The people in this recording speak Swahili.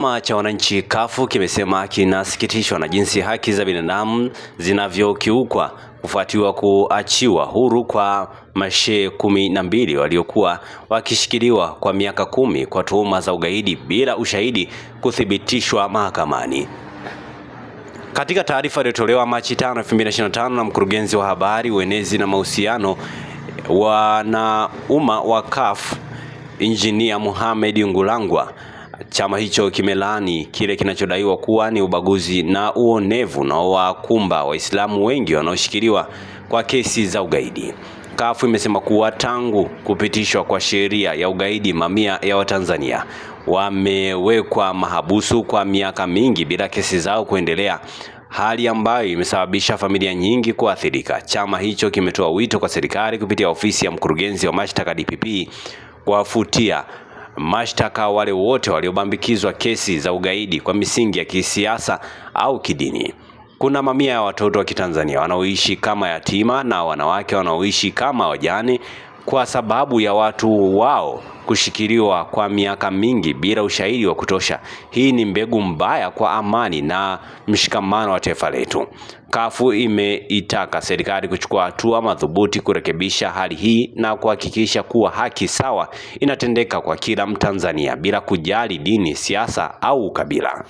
Chama cha wananchi CUF kimesema kinasikitishwa na jinsi haki za binadamu zinavyokiukwa kufuatiwa kuachiwa huru kwa mashehe 12 waliokuwa wakishikiliwa kwa miaka 10 kwa tuhuma za ugaidi bila ushahidi kuthibitishwa mahakamani. Katika taarifa iliyotolewa Machi 5, 2025 na mkurugenzi wa habari, uenezi na mahusiano na umma wa CUF, Engineer Mohamed Ngulangwa, chama hicho kimelaani kile kinachodaiwa kuwa ni ubaguzi na uonevu na wakumba Waislamu wengi wanaoshikiliwa kwa kesi za ugaidi. CUF imesema kuwa tangu kupitishwa kwa sheria ya ugaidi, mamia ya Watanzania wamewekwa mahabusu kwa miaka mingi bila kesi zao kuendelea, hali ambayo imesababisha familia nyingi kuathirika. Chama hicho kimetoa wito kwa serikali kupitia ofisi ya mkurugenzi wa mashtaka DPP kuwafutia mashtaka wale wote waliobambikizwa kesi za ugaidi kwa misingi ya kisiasa au kidini. Kuna mamia ya watoto wa Kitanzania wanaoishi kama yatima na wanawake wanaoishi kama wajane kwa sababu ya watu wao kushikiliwa kwa miaka mingi bila ushahidi wa kutosha. Hii ni mbegu mbaya kwa amani na mshikamano wa taifa letu. CUF imeitaka serikali kuchukua hatua madhubuti kurekebisha hali hii na kuhakikisha kuwa haki sawa inatendeka kwa kila Mtanzania bila kujali dini, siasa au ukabila.